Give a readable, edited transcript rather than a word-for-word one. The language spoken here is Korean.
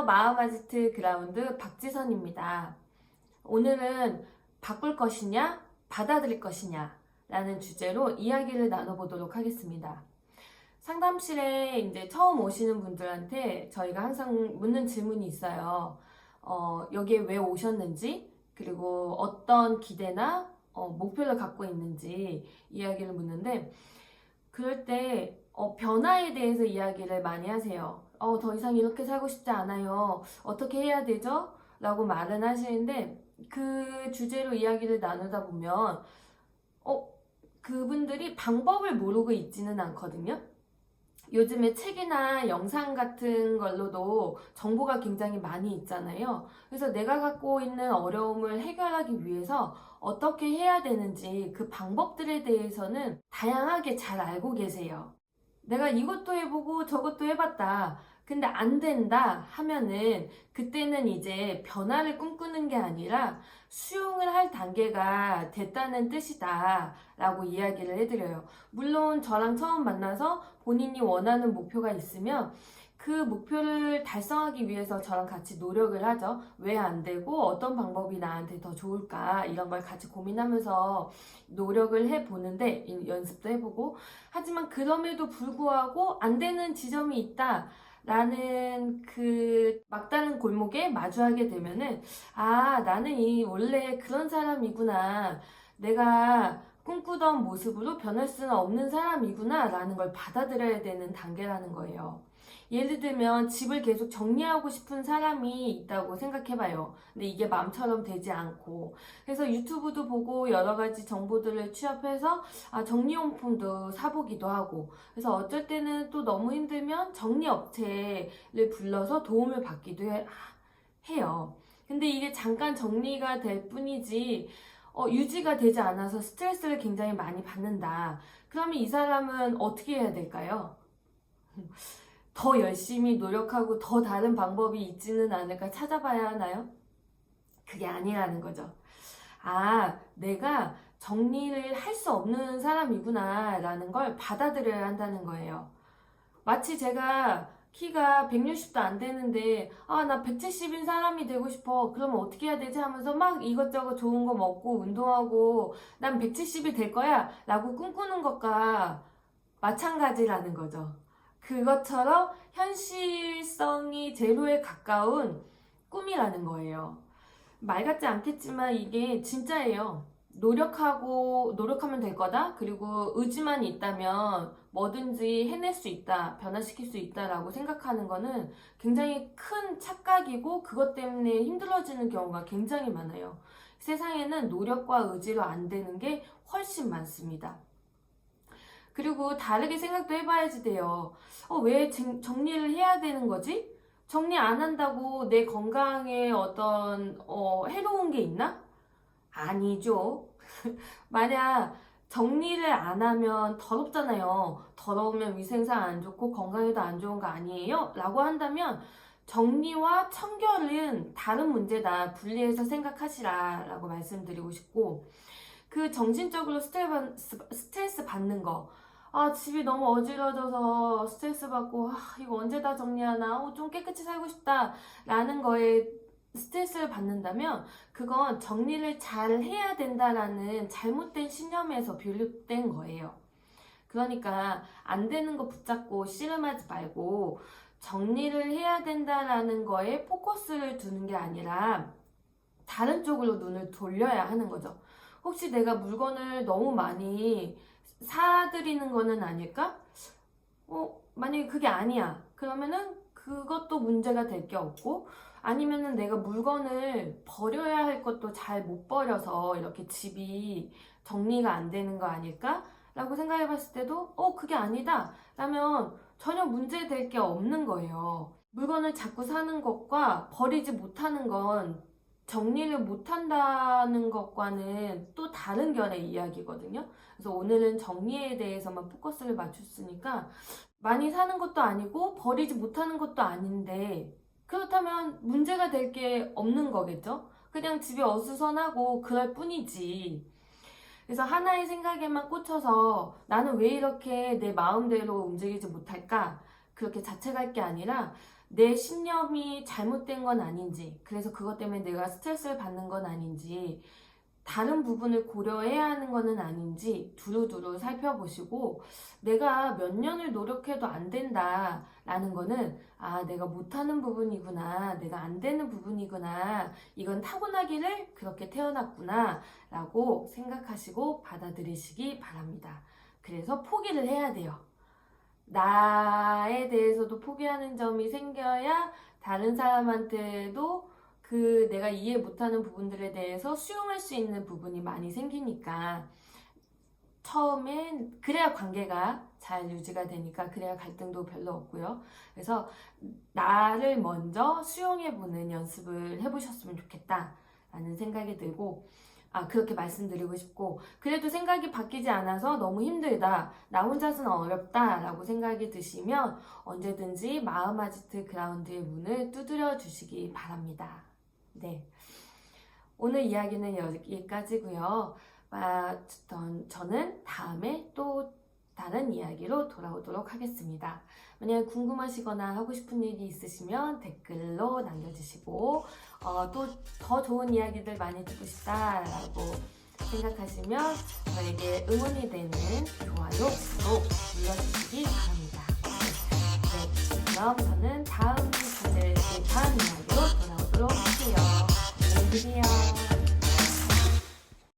안녕하세요. 마음아지트 그라운드 박지선입니다. 오늘은 바꿀 것이냐, 받아들일 것이냐 라는 주제로 이야기를 나눠보도록 하겠습니다. 상담실에 이제 처음 오시는 분들한테 저희가 항상 묻는 질문이 있어요. 여기에 왜 오셨는지, 그리고 어떤 기대나 목표를 갖고 있는지 이야기를 묻는데, 그럴 때 변화에 대해서 이야기를 많이 하세요. 더 이상 이렇게 살고 싶지 않아요. 어떻게 해야 되죠? 라고 말은 하시는데 그 주제로 이야기를 나누다 보면 그분들이 방법을 모르고 있지는 않거든요. 요즘에 책이나 영상 같은 걸로도 정보가 굉장히 많이 있잖아요. 그래서 내가 갖고 있는 어려움을 해결하기 위해서 어떻게 해야 되는지 그 방법들에 대해서는 다양하게 잘 알고 계세요. 내가 이것도 해보고 저것도 해봤다. 근데 안 된다 하면은 그때는 이제 변화를 꿈꾸는 게 아니라 수용을 할 단계가 됐다는 뜻이다 라고 이야기를 해드려요. 물론 저랑 처음 만나서 본인이 원하는 목표가 있으면 그 목표를 달성하기 위해서 저랑 같이 노력을 하죠. 왜 안 되고 어떤 방법이 나한테 더 좋을까 이런 걸 같이 고민하면서 노력을 해보는데 연습도 해보고 하지만 그럼에도 불구하고 안 되는 지점이 있다 라는 그 막다른 골목에 마주하게 되면은 나는 원래 그런 사람이구나, 내가 꿈꾸던 모습으로 변할 수는 없는 사람이구나 라는 걸 받아들여야 되는 단계라는 거예요. 예를 들면 집을 계속 정리하고 싶은 사람이 있다고 생각해봐요. 근데 이게 마음처럼 되지 않고, 그래서 유튜브도 보고 여러 가지 정보들을 취합해서 정리용품도 사보기도 하고, 그래서 어쩔 때는 또 너무 힘들면 정리업체를 불러서 도움을 받기도 해요. 근데 이게 잠깐 정리가 될 뿐이지 유지가 되지 않아서 스트레스를 굉장히 많이 받는다. 그러면 이 사람은 어떻게 해야 될까요? 더 열심히 노력하고 더 다른 방법이 있지는 않을까 찾아봐야 하나요? 그게 아니라는 거죠. 내가 정리를 할 수 없는 사람이구나 라는 걸 받아들여야 한다는 거예요. 마치 제가 키가 160도 안 되는데 나 170인 사람이 되고 싶어. 그러면 어떻게 해야 되지? 하면서 막 이것저것 좋은 거 먹고 운동하고 난 170이 될 거야 라고 꿈꾸는 것과 마찬가지라는 거죠. 그것처럼 현실성이 제로에 가까운 꿈이라는 거예요. 말 같지 않겠지만 이게 진짜예요. 노력하면 될 거다. 그리고 의지만 있다면 뭐든지 해낼 수 있다. 변화시킬 수 있다라고 생각하는 거는 굉장히 큰 착각이고 그것 때문에 힘들어지는 경우가 굉장히 많아요. 세상에는 노력과 의지로 안 되는 게 훨씬 많습니다. 그리고 다르게 생각도 해봐야지 돼요. 왜 정리를 해야 되는 거지? 정리 안 한다고 내 건강에 어떤 해로운 게 있나? 아니죠. 만약 정리를 안 하면 더럽잖아요. 더러우면 위생상 안 좋고 건강에도 안 좋은 거 아니에요? 라고 한다면 정리와 청결은 다른 문제다. 분리해서 생각하시라 라고 말씀드리고 싶고, 그 정신적으로 스트레스 받는 거, 집이 너무 어지러져서 스트레스 받고, 이거 언제 다 정리하나, 좀 깨끗이 살고 싶다 라는 거에 스트레스를 받는다면 그건 정리를 잘 해야 된다라는 잘못된 신념에서 비롯된 거예요. 그러니까 안 되는 거 붙잡고 씨름하지 말고 정리를 해야 된다라는 거에 포커스를 두는 게 아니라 다른 쪽으로 눈을 돌려야 하는 거죠. 혹시 내가 물건을 너무 많이 사들이는 거는 아닐까? 만약에 그게 아니야. 그러면은 그것도 문제가 될 게 없고, 아니면은 내가 물건을 버려야 할 것도 잘 못 버려서 이렇게 집이 정리가 안 되는 거 아닐까? 라고 생각해 봤을 때도, 그게 아니다. 라면 전혀 문제될 게 없는 거예요. 물건을 자꾸 사는 것과 버리지 못하는 건 정리를 못한다는 것과는 또 다른 결의 이야기거든요. 그래서 오늘은 정리에 대해서만 포커스를 맞췄으니까 많이 사는 것도 아니고 버리지 못하는 것도 아닌데 그렇다면 문제가 될 게 없는 거겠죠? 그냥 집이 어수선하고 그럴 뿐이지. 그래서 하나의 생각에만 꽂혀서 나는 왜 이렇게 내 마음대로 움직이지 못할까? 그렇게 자책할 게 아니라 내 신념이 잘못된 건 아닌지, 그래서 그것 때문에 내가 스트레스를 받는 건 아닌지, 다른 부분을 고려해야 하는 거는 아닌지 두루두루 살펴보시고, 내가 몇 년을 노력해도 안 된다 라는 거는 내가 못하는 부분이구나, 내가 안 되는 부분이구나, 이건 타고나기를 그렇게 태어났구나 라고 생각하시고 받아들이시기 바랍니다. 그래서 포기를 해야 돼요. 나에 대해서도 포기하는 점이 생겨야 다른 사람한테도 그 내가 이해 못하는 부분들에 대해서 수용할 수 있는 부분이 많이 생기니까, 처음엔 그래야 관계가 잘 유지가 되니까, 그래야 갈등도 별로 없고요. 그래서 나를 먼저 수용해보는 연습을 해보셨으면 좋겠다 라는 생각이 들고, 그렇게 말씀드리고 싶고, 그래도 생각이 바뀌지 않아서 너무 힘들다, 나 혼자서는 어렵다 라고 생각이 드시면 언제든지 마음아지트 그라운드의 문을 두드려 주시기 바랍니다. 네, 오늘 이야기는 여기까지고요. 저는 다음에 또 다른 이야기로 돌아오도록 하겠습니다. 만약 궁금하시거나 하고 싶은 일이 있으시면 댓글로 남겨주시고, 또 더 좋은 이야기들 많이 듣고 싶다라고 생각하시면 저에게 응원이 되는 좋아요, 구독 눌러주시기 바랍니다. 네, 그럼 저는